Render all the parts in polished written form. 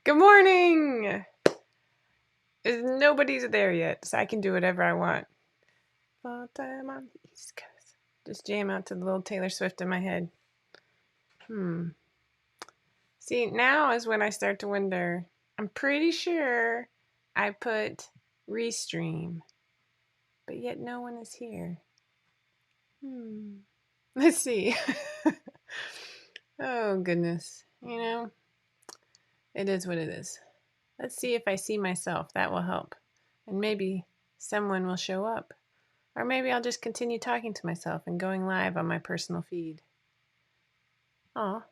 Good morning! Nobody's there yet, so I can do whatever I want. Full time on the East Coast. Just jam out to the little Taylor Swift in my head. See, now is when I start to wonder. I'm pretty sure I put Restream, but yet no one is here. Let's see. Oh, goodness. It is what it is. Let's see if I see myself. That will help. And maybe someone will show up. Or maybe I'll just continue talking to myself and going live on my personal feed. Aw.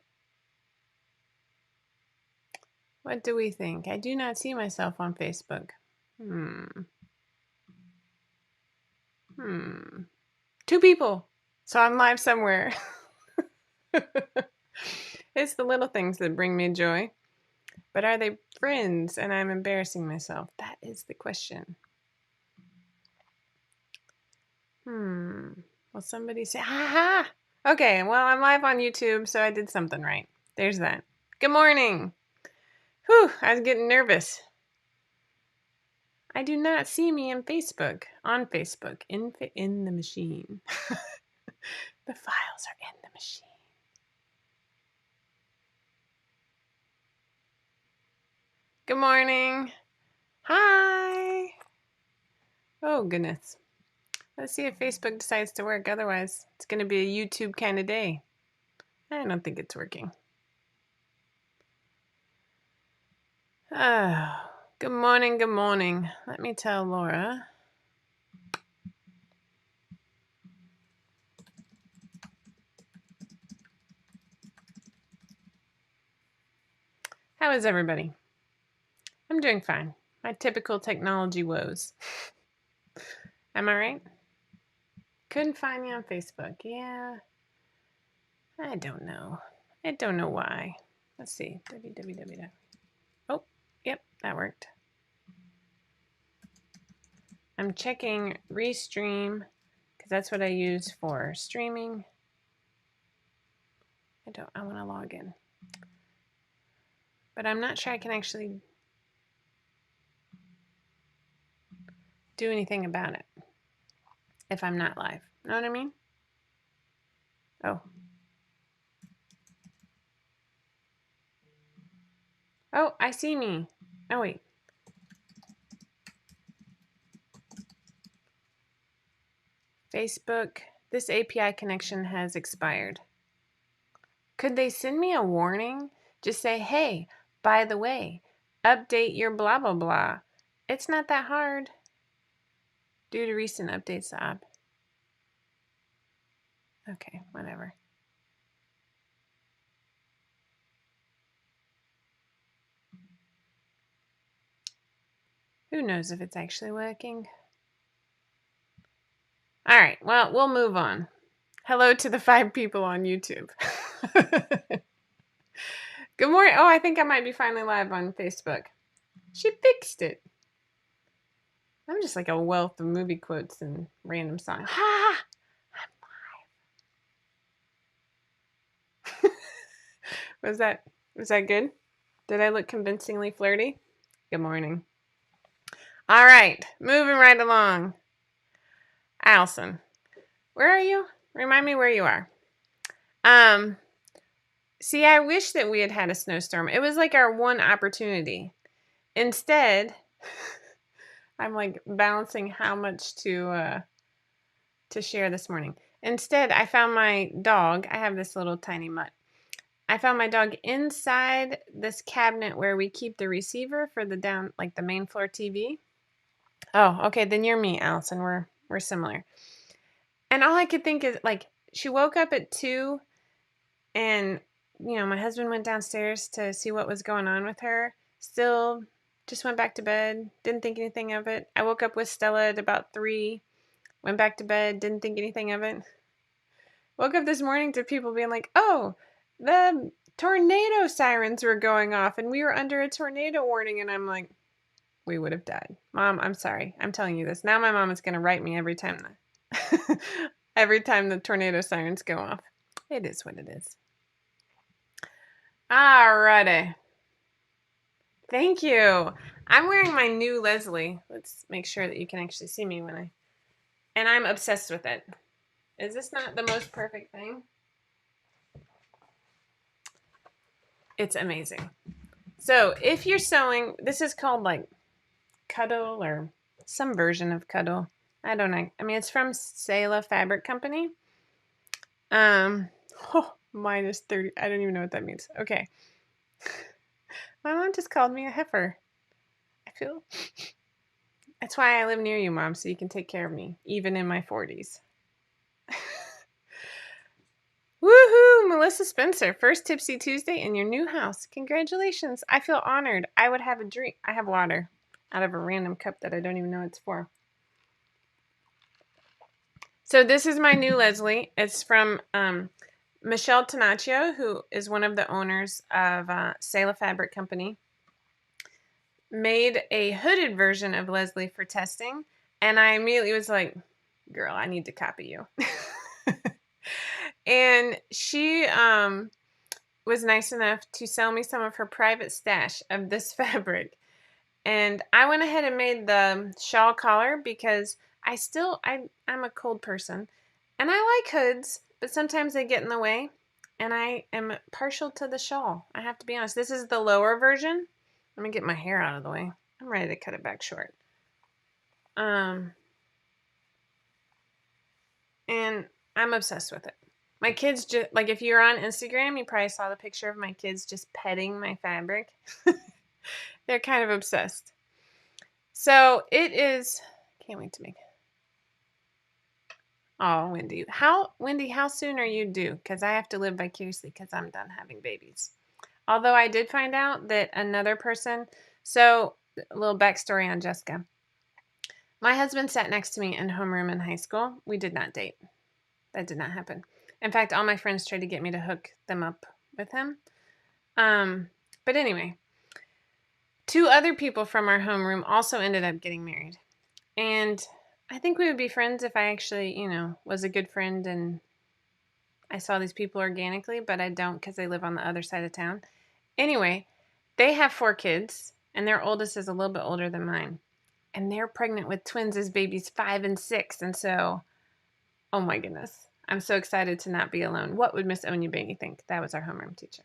What do we think? I do not see myself on Facebook. 2 people. So I'm live somewhere. It's the little things that bring me joy. But are they friends and I'm embarrassing myself? That is the question. Will somebody say, ha ha? Okay, well, I'm live on YouTube, so I did something right. There's that. Good morning. Whew, I was getting nervous. I do not see me on Facebook, in the machine. The files are in the machine. Good morning. Hi. Oh, goodness. Let's see if Facebook decides to work. Otherwise, it's going to be a YouTube kind of day. I don't think it's working. Oh, good morning, good morning. Let me tell Laura. How is everybody? I'm doing fine. My typical technology woes. Am I right? Couldn't find me on Facebook. Yeah. I don't know. I don't know why. Let's see. www. Oh, yep, that worked. I'm checking Restream because that's what I use for streaming. I want to log in. But I'm not sure I can actually do anything about it if I'm not live. Know what I mean? Oh. Oh, I see me. Oh, wait. Facebook, this API connection has expired. Could they send me a warning? Just say, hey, by the way, update your blah, blah, blah. It's not that hard. Due to recent updates to app. Okay, whatever. Who knows if it's actually working? All right, well, we'll move on. Hello to the 5 people on YouTube. Good morning. Oh, I think I might be finally live on Facebook. She fixed it. I'm just like a wealth of movie quotes and random songs. Ha! I'm live. Was that good? Did I look convincingly flirty? Good morning. All right, moving right along. Allison, where are you? Remind me where you are. See, I wish that we had had a snowstorm. It was like our one opportunity. Instead, I'm like balancing how much to share this morning. Instead, I found my dog. I have this little tiny mutt. I found my dog inside this cabinet where we keep the receiver for the main floor TV. Oh, okay, then you're me, Allison. We're similar. And all I could think is like she woke up at 2 and my husband went downstairs to see what was going on with her. Still just went back to bed. Didn't think anything of it. I woke up with Stella at about 3. Went back to bed. Didn't think anything of it. Woke up this morning to people being like, oh, the tornado sirens were going off and we were under a tornado warning. And I'm like, we would have died. Mom, I'm sorry. I'm telling you this. Now my mom is going to write me every time the tornado sirens go off. It is what it is. Alrighty. Thank you. I'm wearing my new Leslie. Let's make sure that you can actually see me and I'm obsessed with it. Is this not the most perfect thing? It's amazing. So if you're sewing, this is called like Cuddle or some version of Cuddle. I don't know. I mean, it's from Selah Fabric Company. Minus 30. I don't even know what that means. Okay. My mom just called me a heifer. I feel that's why I live near you, Mom, so you can take care of me, even in my 40s. Woohoo! Melissa Spencer, first Tipsy Tuesday in your new house. Congratulations. I feel honored. I would have a drink. I have water out of a random cup that I don't even know it's for. So this is my new Leslie. It's from Michelle Tanaccio, who is one of the owners of Selah Fabric Company. Made a hooded version of Leslie for testing, and I immediately was like, girl, I need to copy you. And she was nice enough to sell me some of her private stash of this fabric. And I went ahead and made the shawl collar because I'm a cold person. And I like hoods, but sometimes they get in the way. And I am partial to the shawl. I have to be honest. This is the lower version. Let me get my hair out of the way. I'm ready to cut it back short. And I'm obsessed with it. My kids just, like, if you're on Instagram, you probably saw the picture of my kids just petting my fabric. They're kind of obsessed. So it is, can't wait to make it. Oh, Wendy, how soon are you due? Because I have to live vicariously because I'm done having babies. Although I did find out that another person, so a little backstory on Jessica. My husband sat next to me in homeroom in high school. We did not date. That did not happen. In fact, all my friends tried to get me to hook them up with him. But anyway, 2 other people from our homeroom also ended up getting married. And I think we would be friends if I actually, was a good friend and I saw these people organically, but I don't because they live on the other side of town. Anyway, they have 4 kids, and their oldest is a little bit older than mine. And they're pregnant with twins as babies 5 and 6. And so, oh my goodness, I'm so excited to not be alone. What would Miss Onyebangi think? That was our homeroom teacher.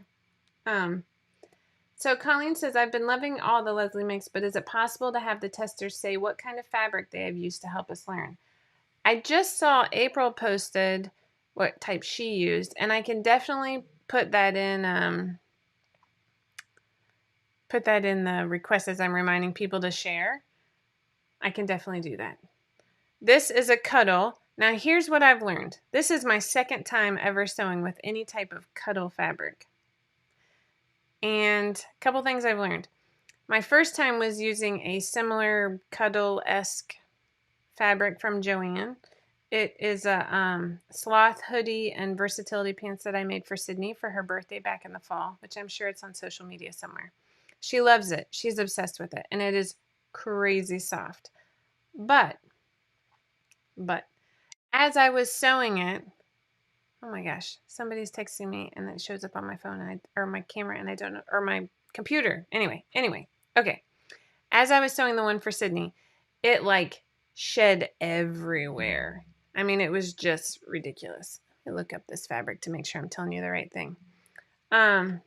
So Colleen says, I've been loving all the Leslie makes, but is it possible to have the testers say what kind of fabric they have used to help us learn? I just saw April posted what type she used, and I can definitely put that in the request as I'm reminding people to share. I can definitely do that. This is a cuddle. Now here's what I've learned. This is my second time ever sewing with any type of cuddle fabric. And a couple things I've learned. My first time was using a similar cuddle-esque fabric from Joann. It is a sloth hoodie and versatility pants that I made for Sydney for her birthday back in the fall, which I'm sure it's on social media somewhere. She loves it. She's obsessed with it, and it is crazy soft. But as I was sewing it, oh my gosh, somebody's texting me and it shows up on my phone or my camera and I don't know, or my computer. Anyway, okay. As I was sewing the one for Sydney, it like shed everywhere. I mean, it was just ridiculous. Let me look up this fabric to make sure I'm telling you the right thing. And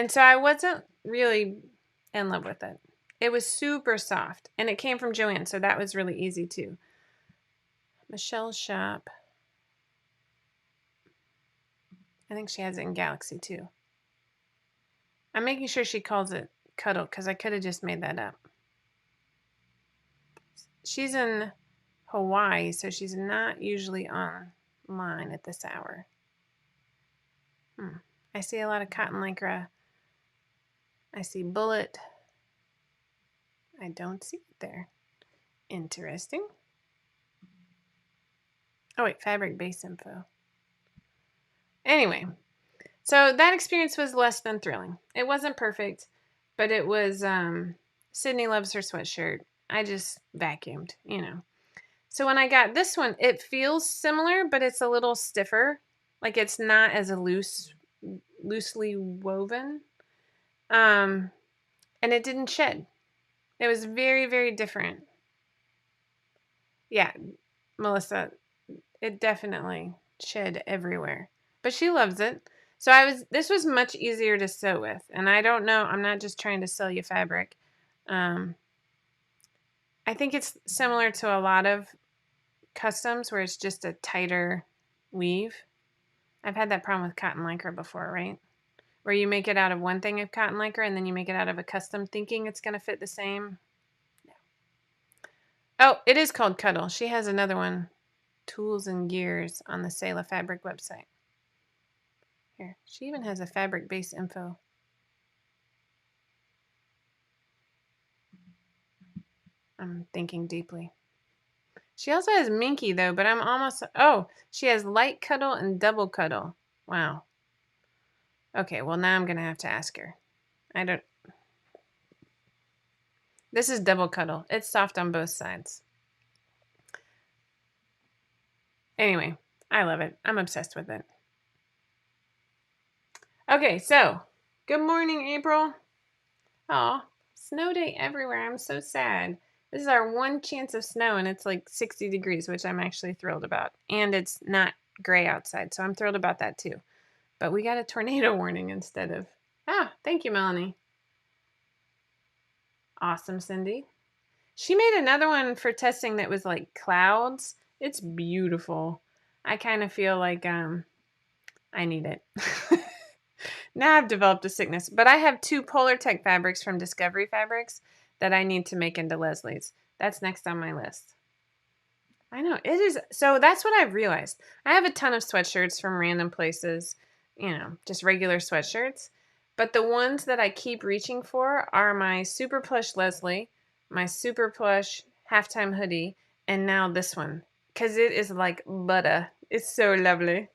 so I wasn't really in love with it. It was super soft and it came from Joann, so that was really easy too. Michelle's shop. I think she has it in Galaxy too. I'm making sure she calls it Cuddle because I could have just made that up. She's in Hawaii, so she's not usually online at this hour. I see a lot of cotton lycra. I see bullet. I don't see it there. Interesting. Oh wait, fabric base info. Anyway, so that experience was less than thrilling. It wasn't perfect, but it was, Sydney loves her sweatshirt. I just vacuumed, So when I got this one, it feels similar, but it's a little stiffer. Like it's not as loosely woven. And and it didn't shed. It was very, very different. Yeah, Melissa, it definitely shed everywhere. But she loves it. So this was much easier to sew with. And I don't know, I'm not just trying to sell you fabric. I think it's similar to a lot of customs where it's just a tighter weave. I've had that problem with cotton lycra before, right? Where you make it out of one thing of cotton lycra and then you make it out of a custom thinking it's going to fit the same. Oh, it is called Cuddle. She has another one, Tools and Gears, on the Selah Fabric website. Here, she even has a fabric base info. I'm thinking deeply. She also has Minky though, but I'm almost, oh, she has light cuddle and double cuddle. Wow. Okay, well now I'm going to have to ask her. This is double cuddle. It's soft on both sides. Anyway, I love it. I'm obsessed with it. Okay, so good morning, April. Oh, snow day everywhere. I'm so sad. This is our one chance of snow, and it's like 60 degrees, which I'm actually thrilled about. And it's not gray outside, so I'm thrilled about that too. But we got a tornado warning instead of... thank you, Melanie. Awesome, Cindy. She made another one for testing that was like clouds. It's beautiful. I kind of feel like I need it. Now I've developed a sickness, but I have 2 Polar Tech fabrics from Discovery Fabrics that I need to make into Leslie's. That's next on my list. I know, it is. So that's what I've realized. I have a ton of sweatshirts from random places, just regular sweatshirts. But the ones that I keep reaching for are my Super Plush Leslie, my Super Plush Halftime Hoodie, and now this one. Because it is like butter. It's so lovely.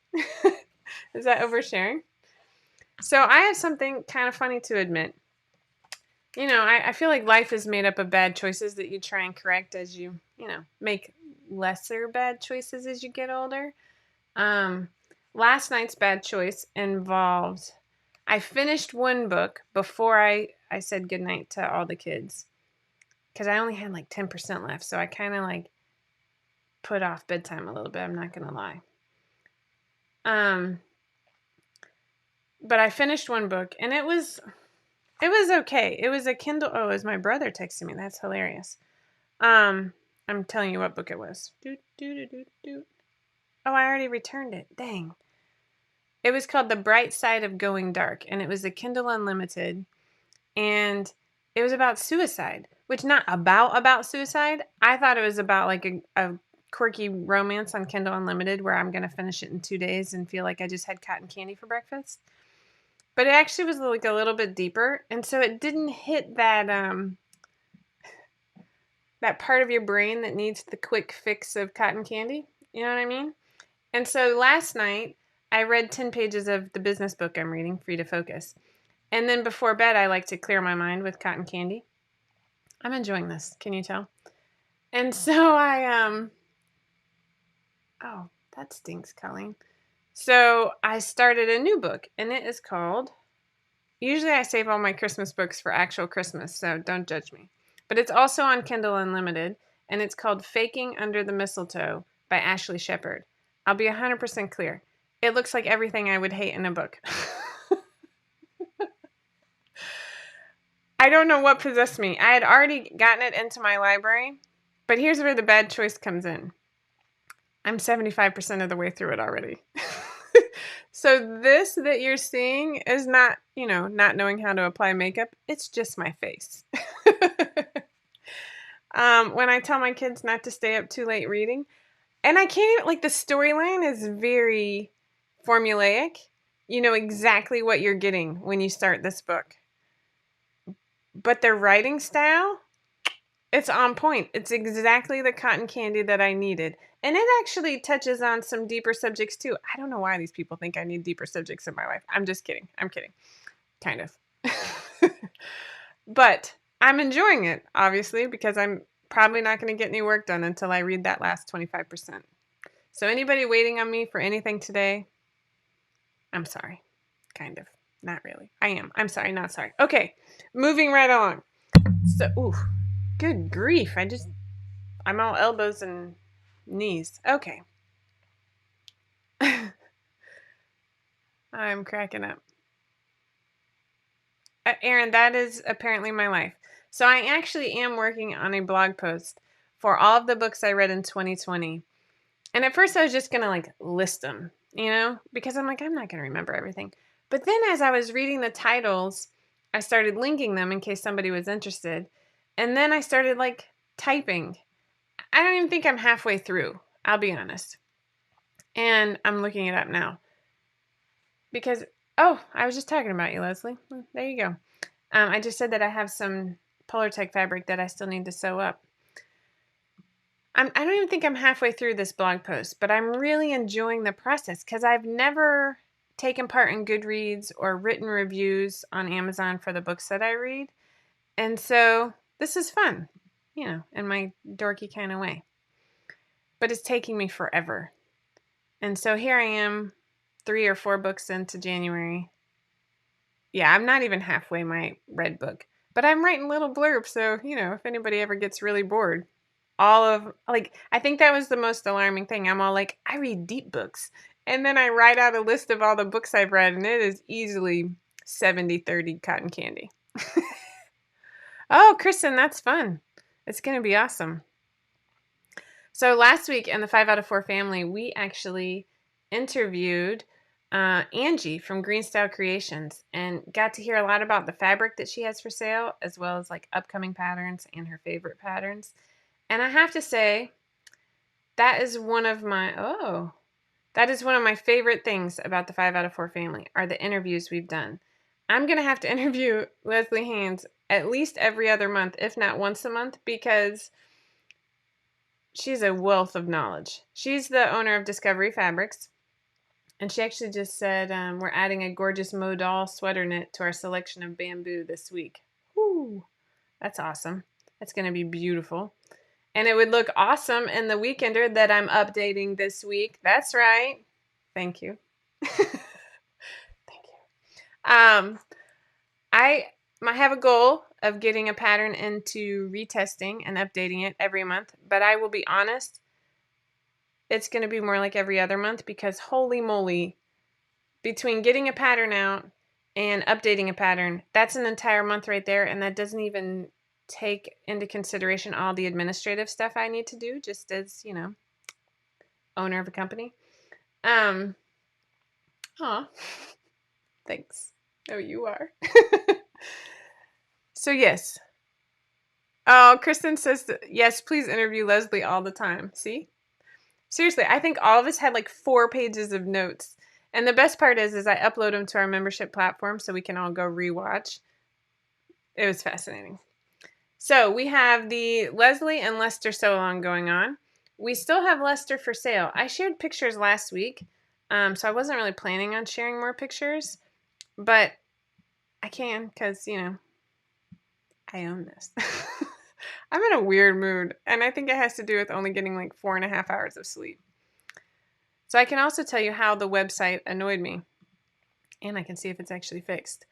Is that oversharing? So I have something kind of funny to admit. I feel like life is made up of bad choices that you try and correct as you, make lesser bad choices as you get older. Last night's bad choice involved, I finished one book before I said goodnight to all the kids. Because I only had like 10% left. So I kind of like put off bedtime a little bit. I'm not going to lie. But I finished one book and it was okay. It was a Kindle. Oh, it was my brother texting me. That's hilarious. I'm telling you what book it was. Oh, I already returned it. Dang. It was called The Bright Side of Going Dark, and it was a Kindle Unlimited, and it was about suicide, which not about suicide. I thought it was about like a quirky romance on Kindle Unlimited where I'm going to finish it in 2 days and feel like I just had cotton candy for breakfast. But it actually was like a little bit deeper, and so it didn't hit that that part of your brain that needs the quick fix of cotton candy. You know what I mean? And so last night, I read 10 pages of the business book I'm reading, Free to Focus. And then before bed, I like to clear my mind with cotton candy. I'm enjoying this. Can you tell? And so oh, that stinks, Colleen. So I started a new book, and it is called, usually I save all my Christmas books for actual Christmas, so don't judge me. But it's also on Kindle Unlimited, and it's called Faking Under the Mistletoe by Ashley Shepard. I'll be 100% clear. It looks like everything I would hate in a book. I don't know what possessed me. I had already gotten it into my library, but here's where the bad choice comes in. I'm 75% of the way through it already. So this that you're seeing is not, not knowing how to apply makeup. It's just my face. When I tell my kids not to stay up too late reading, and I can't even, like, the storyline is very formulaic. You know exactly what you're getting when you start this book. But their writing style, it's on point. It's exactly the cotton candy that I needed. And it actually touches on some deeper subjects too. I don't know why these people think I need deeper subjects in my life. I'm just kidding. I'm kidding. Kind of. But I'm enjoying it, obviously, because I'm probably not going to get any work done until I read that last 25%. So anybody waiting on me for anything today, I'm sorry. Kind of. Not really. I am. I'm sorry, not sorry. Okay, moving right along. So, ooh, good grief. I'm all elbows and knees. Okay. I'm cracking up. Aaron, that is apparently my life. So I actually am working on a blog post for all of the books I read in 2020. And at first I was just going to like list them, because I'm like, I'm not going to remember everything. But then as I was reading the titles, I started linking them in case somebody was interested. And then I started like typing. I don't even think I'm halfway through, I'll be honest. And I'm looking it up now. Because, I was just talking about you, Leslie. There you go. I just said that I have some Polartec fabric that I still need to sew up. I don't even think I'm halfway through this blog post, but I'm really enjoying the process because I've never taken part in Goodreads or written reviews on Amazon for the books that I read. And so this is fun, in my dorky kind of way. But it's taking me forever. And so here I am, 3 or 4 books into January. Yeah, I'm not even halfway my read book. But I'm writing little blurbs, so, if anybody ever gets really bored. I think that was the most alarming thing. I'm all like, I read deep books. And then I write out a list of all the books I've read, and it is easily 70-30 cotton candy. Oh, Kristen, that's fun. It's going to be awesome. So last week in the 5 out of 4 family, we actually interviewed Angie from Green Style Creations and got to hear a lot about the fabric that she has for sale, as well as like upcoming patterns and her favorite patterns. And I have to say, that is one of my favorite things about the 5 out of 4 family are the interviews we've done. I'm going to have to interview Leslie Haynes at least every other month, if not once a month, because she's a wealth of knowledge. She's the owner of Discovery Fabrics, and she actually just said we're adding a gorgeous modal sweater knit to our selection of bamboo this week. Woo! That's awesome. That's going to be beautiful. And it would look awesome in the Weekender that I'm updating this week. That's right. Thank you. Thank you. I have a goal of getting a pattern into retesting and updating it every month. But I will be honest, it's going to be more like every other month because holy moly, between getting a pattern out and updating a pattern, that's an entire month right there. And that doesn't even take into consideration all the administrative stuff I need to do just as, owner of a company. Thanks. Oh, you are. So yes. Oh, Kristen says, yes, please interview Leslie all the time. See? Seriously, I think all of us had like 4 pages of notes. And the best part is I upload them to our membership platform so we can all go rewatch. It was fascinating. So we have the Leslie and Lester sew-along going on. We still have Lester for sale. I shared pictures last week, so I wasn't really planning on sharing more pictures, but I can because, I own this. I'm in a weird mood, and I think it has to do with only getting like 4.5 hours of sleep. So I can also tell you how the website annoyed me, and I can see if it's actually fixed.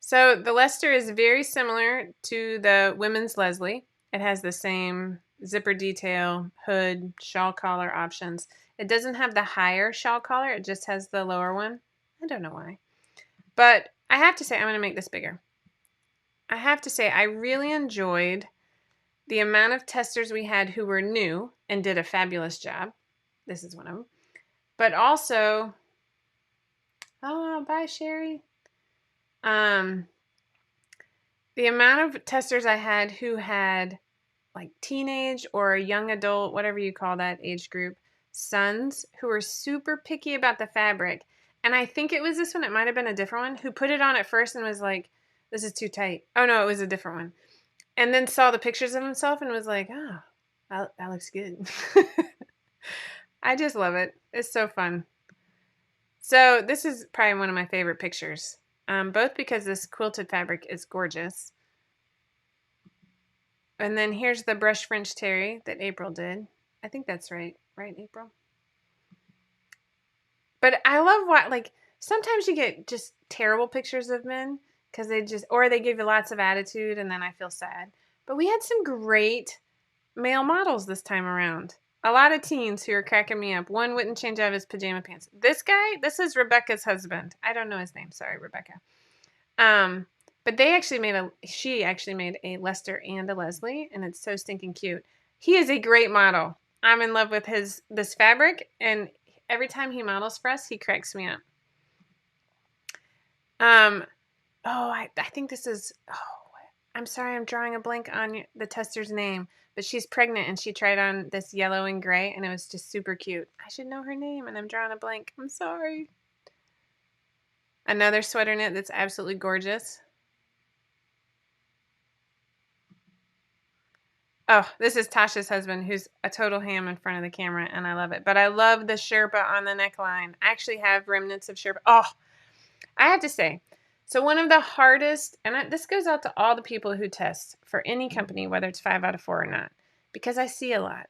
So the Lester is very similar to the women's Leslie. It has the same zipper detail, hood, shawl collar options. It doesn't have the higher shawl collar. It just has the lower one. I don't know why. But I have to say, I'm going to make this bigger. I have to say, I really enjoyed the amount of testers we had who were new and did a fabulous job. This is one of them. But also, bye, Sherry. The amount of testers I had who had like teenage or young adult, whatever you call that age group, sons who were super picky about the fabric. And I think it was this one, it might have been a different one, who put it on at first and was like, this is too tight. Oh no, it was a different one. And then saw the pictures of himself and was like, oh, that looks good. I just love it. It's so fun. So this is probably one of my favorite pictures. Both because this quilted fabric is gorgeous. And then here's the brush French terry that April did. I think that's right. Right, April? But I love sometimes you get just terrible pictures of men because or they give you lots of attitude and then I feel sad. But we had some great male models this time around. A lot of teens who are cracking me up. One wouldn't change out of his pajama pants. This guy, this is Rebecca's husband. I don't know his name. Sorry, Rebecca. But she actually made a Lester and a Leslie, and it's so stinking cute. He is a great model. I'm in love with this fabric, and every time he models for us, he cracks me up. I think this is, I'm sorry, I'm drawing a blank on the tester's name, but she's pregnant and she tried on this yellow and gray and it was just super cute. I should know her name and I'm drawing a blank. I'm sorry. Another sweater knit that's absolutely gorgeous. Oh, this is Tasha's husband, who's a total ham in front of the camera, and I love it. But I love the Sherpa on the neckline. I actually have remnants of Sherpa. Oh, I have to say, so one of the hardest, and this goes out to all the people who test for any company, whether it's 5 out of 4 or not, because I see a lot.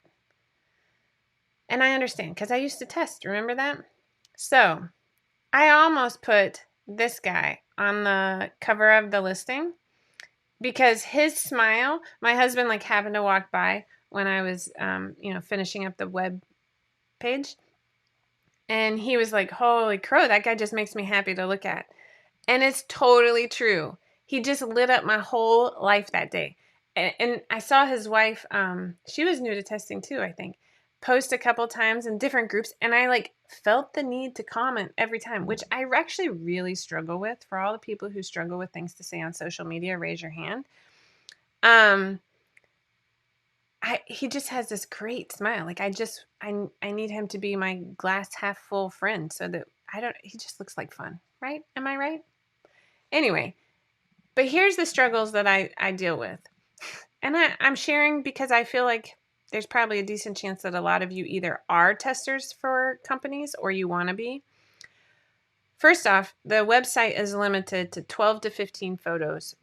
And I understand, because I used to test. Remember that? So I almost put this guy on the cover of the listing because his smile, my husband happened to walk by when I was, finishing up the web page. And he was like, holy crow, that guy just makes me happy to look at. And it's totally true. He just lit up my whole life that day. And I saw his wife, she was new to testing too, I think, post a couple times in different groups. And I felt the need to comment every time, which I actually really struggle with. For all the people who struggle with things to say on social media, raise your hand. He just has this great smile. I need him to be my glass half full friend so that he just looks like fun, right? Am I right? Anyway, but here's the struggles that I deal with. And I'm sharing because I feel like there's probably a decent chance that a lot of you either are testers for companies or you want to be. First off, the website is limited to 12 to 15 photos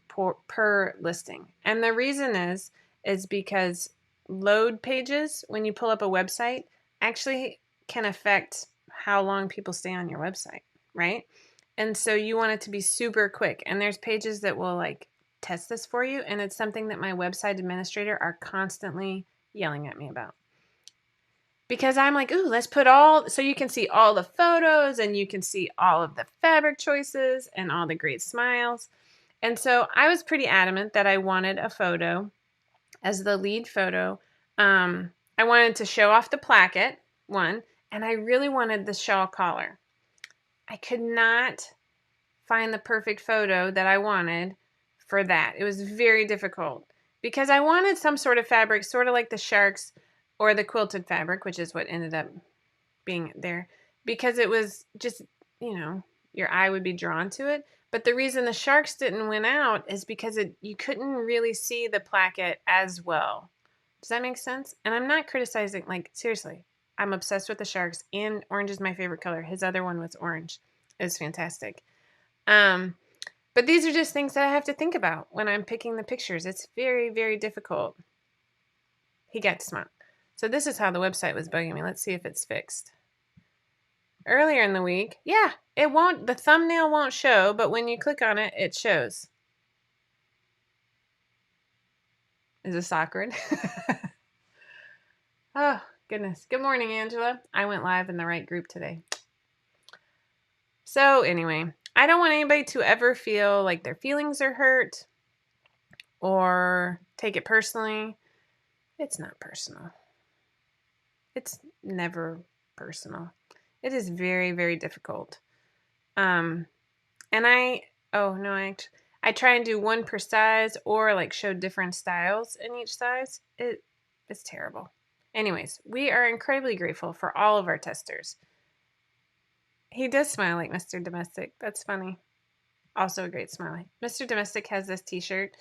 per listing. And the reason is because load pages, when you pull up a website, actually can affect how long people stay on your website, right? And so you want it to be super quick. And there's pages that will test this for you. And it's something that my website administrator are constantly yelling at me about. Because I'm like, ooh, let's put so you can see all the photos and you can see all of the fabric choices and all the great smiles. And so I was pretty adamant that I wanted a photo as the lead photo. I wanted to show off the placket, one, and I really wanted the shawl collar. I could not find the perfect photo that I wanted for that. It was very difficult because I wanted some sort of fabric, sort of like the sharks or the quilted fabric, which is what ended up being there, because it was just, your eye would be drawn to it. But the reason the sharks didn't win out is because you couldn't really see the placket as well. Does that make sense? And I'm not criticizing, seriously, I'm obsessed with the sharks and orange is my favorite color. His other one was orange. It was fantastic. But these are just things that I have to think about when I'm picking the pictures. It's very, very difficult. He got to smile. So this is how the website was bugging me. Let's see if it's fixed. Earlier in the week, the thumbnail won't show, but when you click on it, it shows. Is this awkward? Oh, goodness. Good morning, Angela. I went live in the right group today. So anyway, I don't want anybody to ever feel like their feelings are hurt or take it personally. It's not personal. It's never personal. It is very, very difficult. And I try and do one per size or show different styles in each size. It's terrible. Anyways, we are incredibly grateful for all of our testers. He does smile like Mr. Domestic. That's funny. Also a great smile. Mr. Domestic has this t-shirt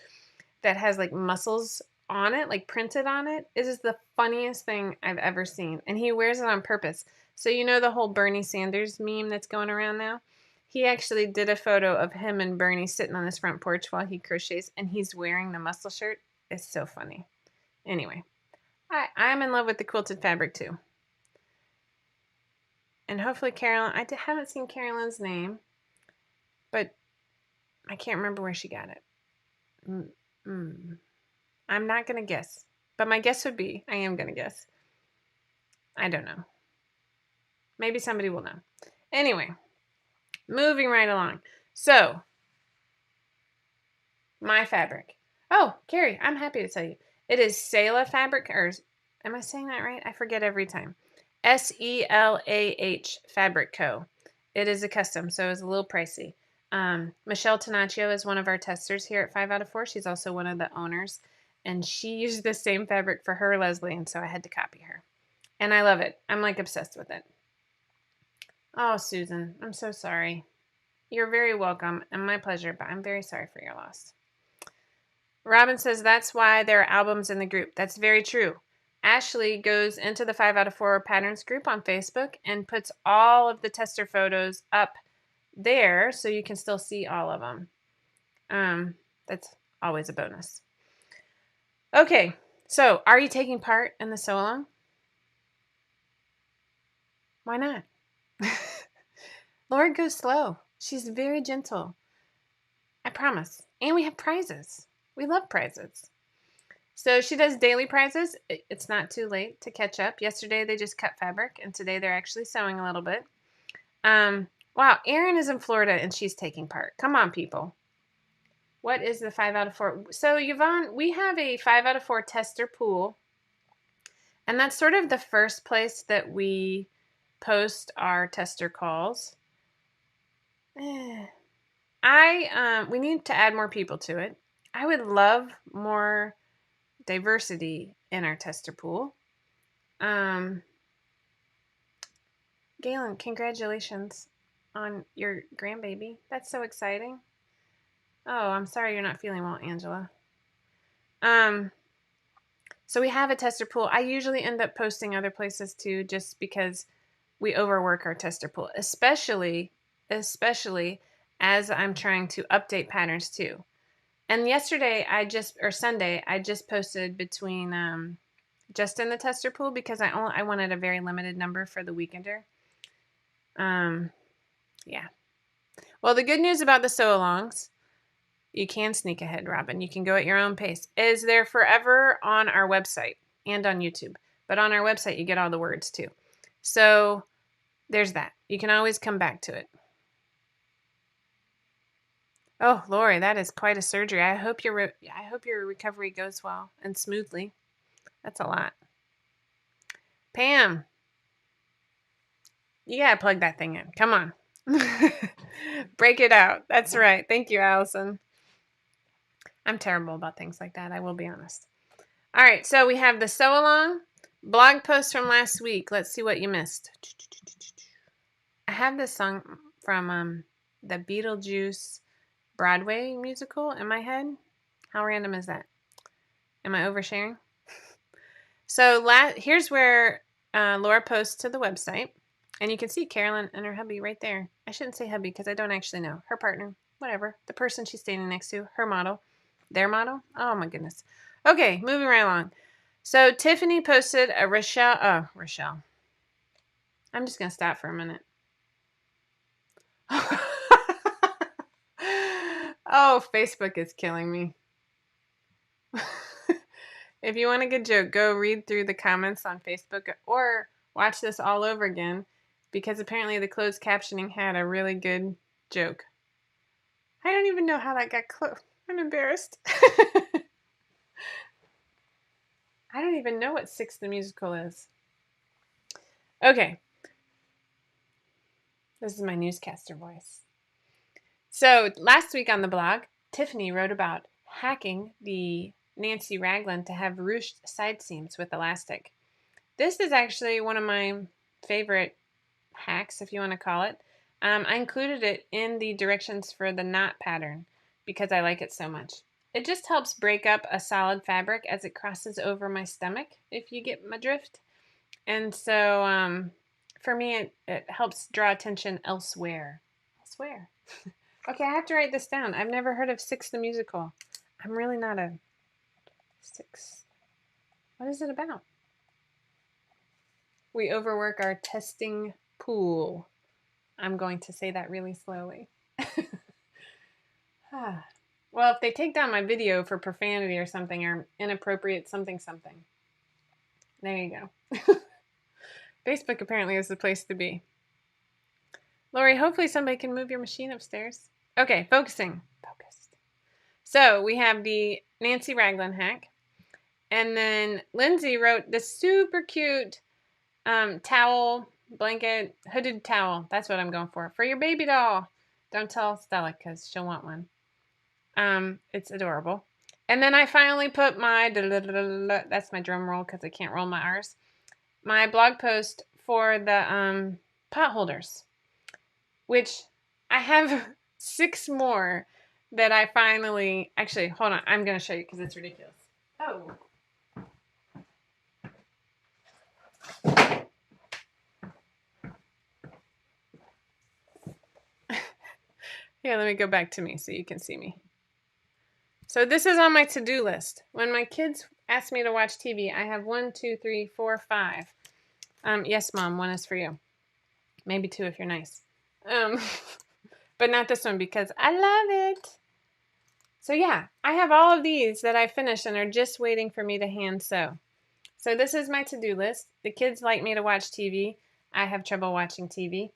that has muscles on it, printed on it. It is the funniest thing I've ever seen. And he wears it on purpose. So the whole Bernie Sanders meme that's going around now? He actually did a photo of him and Bernie sitting on his front porch while he crochets, and he's wearing the muscle shirt. It's so funny. Anyway, I'm in love with the quilted fabric too. And hopefully Carolyn, I haven't seen Carolyn's name, but I can't remember where she got it. I'm not going to guess, but my guess would be, I am going to guess. I don't know. Maybe somebody will know. Anyway, moving right along. So, my fabric. Oh, Carrie, I'm happy to tell you. It is Selah Fabric, or am I saying that right? I forget every time. Selah Fabric Co. It is a custom, so it's a little pricey. Michelle Tenaccio is one of our testers here at 5 out of 4. She's also one of the owners, and she used the same fabric for her Leslie, and so I had to copy her. And I love it. I'm like obsessed with it. Oh, Susan, I'm so sorry. You're very welcome, and my pleasure, but I'm very sorry for your loss. Robin says that's why there are albums in the group. That's very true. Ashley goes into the 5 out of 4 patterns group on Facebook and puts all of the tester photos up there so you can still see all of them. That's always a bonus. Okay, so are you taking part in the sew along? Why not? Laura goes slow. She's very gentle. I promise. And we have prizes. We love prizes. So she does daily prizes. It's not too late to catch up. Yesterday they just cut fabric, and today they're actually sewing a little bit. Wow, Erin is in Florida and she's taking part. Come on, people. What is the 5 out of 4? So Yvonne, we have a 5 out of 4 tester pool, and that's sort of the first place that we post our tester calls. We need to add more people to it. I would love more diversity in our tester pool. Galen, congratulations on your grandbaby. That's so exciting. Oh, I'm sorry you're not feeling well, Angela. So we have a tester pool. I usually end up posting other places too, just because we overwork our tester pool, especially as I'm trying to update patterns too. And yesterday Sunday, I just posted between just in the tester pool because I wanted a very limited number for the weekender. Yeah. Well, the good news about the sew-alongs, you can sneak ahead, Robin. You can go at your own pace. Is there forever on our website and on YouTube. But on our website, you get all the words too. So there's that. You can always come back to it. Oh, Lori, that is quite a surgery. I hope your recovery goes well and smoothly. That's a lot. Pam, you gotta plug that thing in. Come on. Break it out. That's right. Thank you, Allison. I'm terrible about things like that. I will be honest. All right. So we have the sew along blog post from last week. Let's see what you missed. I have this song from the Beetlejuice Broadway musical in my head. How random is that? Am I oversharing? So here's where Laura posts to the website. And you can see Carolyn and her hubby right there. I shouldn't say hubby because I don't actually know. Her partner, whatever. The person she's standing next to, her model. Their model? Oh my goodness. Okay, moving right along. So Tiffany posted a Rochelle. I'm just going to stop for a minute. Oh, Facebook is killing me. If you want a good joke, go read through the comments on Facebook or watch this all over again because apparently the closed captioning had a really good joke. I don't even know how that got closed. I'm embarrassed. I don't even know what Six the Musical is. Okay. This is my newscaster voice. So last week on the blog, Tiffany wrote about hacking the Nancy Raglan to have ruched side seams with elastic. This is actually one of my favorite hacks, if you want to call it. I included it in the directions for the knot pattern because I like it so much. It just helps break up a solid fabric as it crosses over my stomach, if you get my drift. And so for me, it helps draw attention elsewhere. Elsewhere. Okay, I have to write this down. I've never heard of Six the Musical. I'm really not a Six. What is it about? We overwork our testing pool. I'm going to say that really slowly. Well, if they take down my video for profanity or something, or inappropriate something. There you go. Facebook apparently is the place to be. Lori, hopefully somebody can move your machine upstairs. Okay, focusing. Focused. So we have the Nancy Raglan hack. And then Lindsay wrote this super cute towel, blanket, hooded towel. That's what I'm going for your baby doll. Don't tell Stella because she'll want one. It's adorable. And then I finally put my, that's my drum roll because I can't roll my R's, my blog post for the pot holders, which I have 6 more that I finally, actually, hold on, I'm going to show you because it's ridiculous. Oh. Here, let me go back to me so you can see me. So this is on my to-do list. When my kids ask me to watch TV, I have 1, 2, 3, 4, 5. Yes, Mom, 1 is for you. Maybe 2 if you're nice. But not this one because I love it. So yeah, I have all of these that I finished and are just waiting for me to hand sew. So this is my to-do list. The kids like me to watch TV. I have trouble watching TV.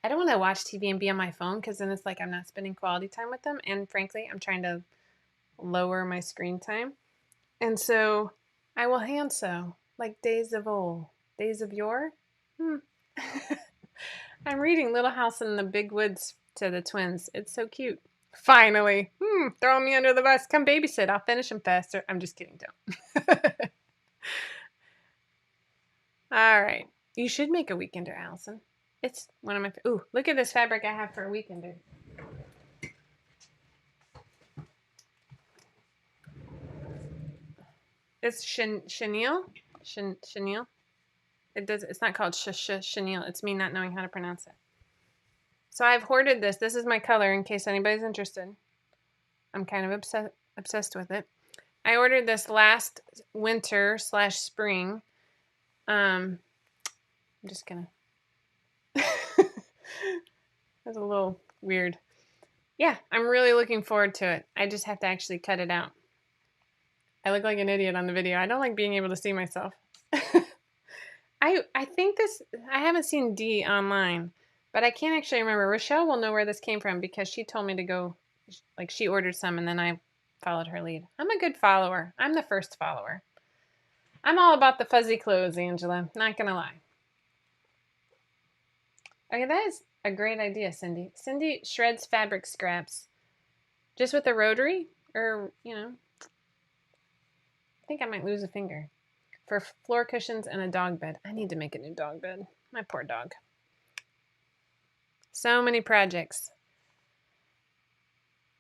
I don't want to watch TV and be on my phone because then it's like I'm not spending quality time with them. And frankly, I'm trying to lower my screen time. And so I will hand sew like days of old. Days of yore? I'm reading Little House in the Big Woods to the twins. It's so cute. Finally. Throwing me under the bus. Come babysit. I'll finish them faster. I'm just kidding. Don't. All right. You should make a weekender, Allison. It's one of my... Ooh, look at this fabric I have for a weekender. It's chenille. Chenille. It's not called chenille. It's me not knowing how to pronounce it. So I've hoarded this. This is my color in case anybody's interested. I'm kind of obsessed with it. I ordered this last winter / spring. I'm just gonna... That's a little weird. Yeah, I'm really looking forward to it. I just have to actually cut it out. I look like an idiot on the video. I don't like being able to see myself. I think this, I haven't seen D online, but I can't actually remember. Rochelle will know where this came from because she told me to go, like she ordered some and then I followed her lead. I'm a good follower. I'm the first follower. I'm all about the fuzzy clothes, Angela. Not gonna lie. Okay, that is a great idea, Cindy. Cindy shreds fabric scraps just with a rotary or, you know, I think I might lose a finger. For floor cushions and a dog bed. I need to make a new dog bed. My poor dog. So many projects.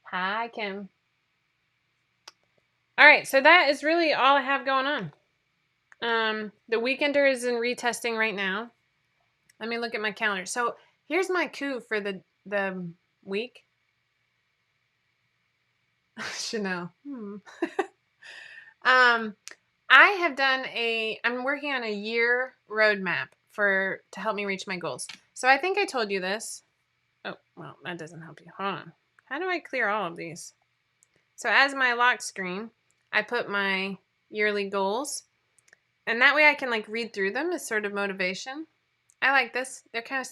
Hi, Kim. All right, so that is really all I have going on. The weekender is in retesting right now. Let me look at my calendar. So here's my coup for the week. Chanel. I have done I'm working on a year roadmap to help me reach my goals. So I think I told you this. Oh, well, that doesn't help you. Hold on. How do I clear all of these? So as my lock screen, I put my yearly goals. And that way I can like read through them as sort of motivation. I like this. They're kind of,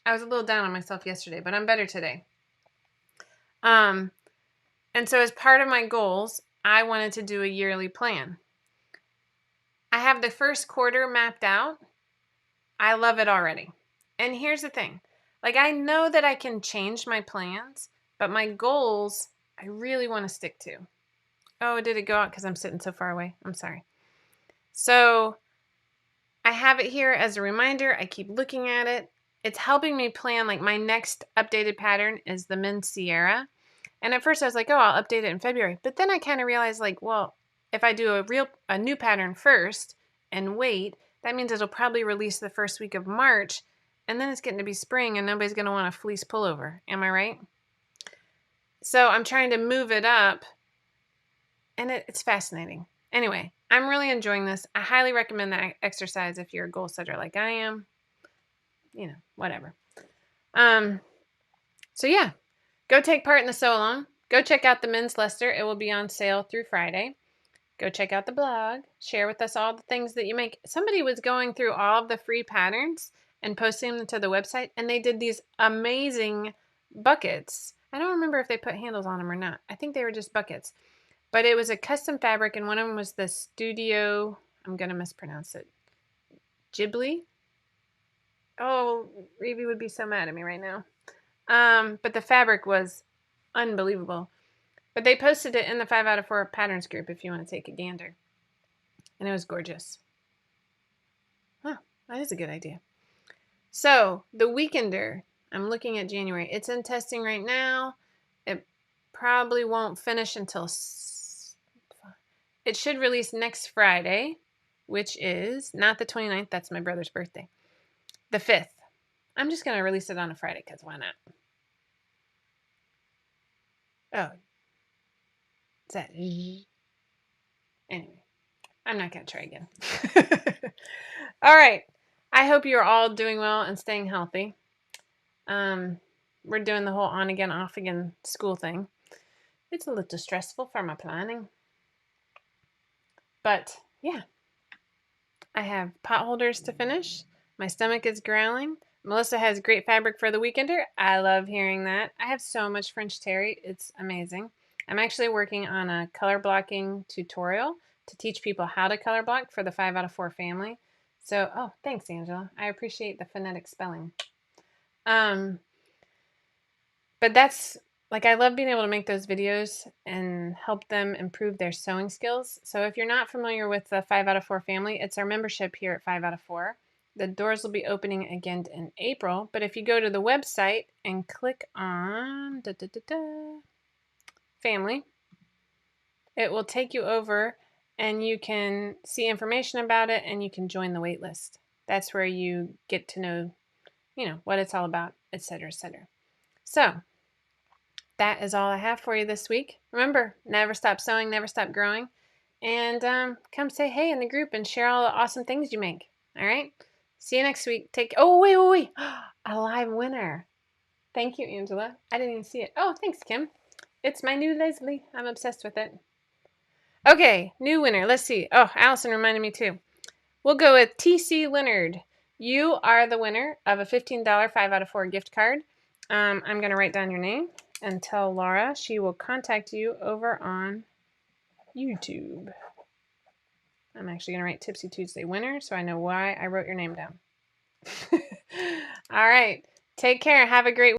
I was a little down on myself yesterday, but I'm better today. And so as part of my goals, I wanted to do a yearly plan. I have the first quarter mapped out. I love it already. And here's the thing. Like, I know that I can change my plans, but my goals, I really want to stick to. Oh, did it go out because I'm sitting so far away? I'm sorry. So I have it here as a reminder. I keep looking at it. It's helping me plan, like my next updated pattern is the Men's Sierra. And at first I was like, oh, I'll update it in February. But then I kind of realized like, well, if I do a new pattern first and wait, that means it'll probably release the first week of March. And then it's getting to be spring and nobody's going to want a fleece pullover. Am I right? So I'm trying to move it up. And it's fascinating. Anyway, I'm really enjoying this. I highly recommend that exercise if you're a goal setter like I am. You know, whatever. So yeah, go take part in the sew along. Go check out the men's Lester. It will be on sale through Friday. Go check out the blog. Share with us all the things that you make. Somebody was going through all of the free patterns and posting them to the website, and they did these amazing buckets. I don't remember if they put handles on them or not. I think they were just buckets. But it was a custom fabric, and one of them was the Studio, I'm going to mispronounce it, Ghibli. Oh, Reevy would be so mad at me right now. But the fabric was unbelievable. But they posted it in the 5 out of 4 patterns group if you want to take a gander. And it was gorgeous. Huh, that is a good idea. So, the Weekender, I'm looking at January. It's in testing right now. It probably won't finish until... It should release next Friday, which is not the 29th. That's my brother's birthday. The 5th. I'm just going to release it on a Friday because why not? Oh. Is that... Anyway, I'm not going to try again. All right. I hope you're all doing well and staying healthy. We're doing the whole on again, off again school thing. It's a little stressful for my planning. But yeah, I have pot holders to finish. My stomach is growling. Melissa has great fabric for the Weekender. I love hearing that. I have so much French terry. It's amazing. I'm actually working on a color blocking tutorial to teach people how to color block for the 5 out of 4 family. So, oh, thanks, Angela. I appreciate the phonetic spelling. But that's, like, I love being able to make those videos and help them improve their sewing skills. So if you're not familiar with the 5 out of 4 family, it's our membership here at 5 out of 4. The doors will be opening again in April. But if you go to the website and click on family, it will take you over and you can see information about it and you can join the wait list. That's where you get to know, what it's all about, etc., etc. So that is all I have for you this week. Remember, never stop sewing, never stop growing. And come say hey in the group and share all the awesome things you make. All right? See you next week. Oh, wait. A live winner. Thank you, Angela. I didn't even see it. Oh, thanks, Kim. It's my new Leslie. I'm obsessed with it. Okay, new winner. Let's see. Oh, Allison reminded me too. We'll go with TC Leonard. You are the winner of a $15 5 out of 4 gift card. I'm going to write down your name and tell Laura she will contact you over on YouTube. I'm actually going to write Tipsy Tuesday winner so I know why I wrote your name down. All right. Take care. Have a great week.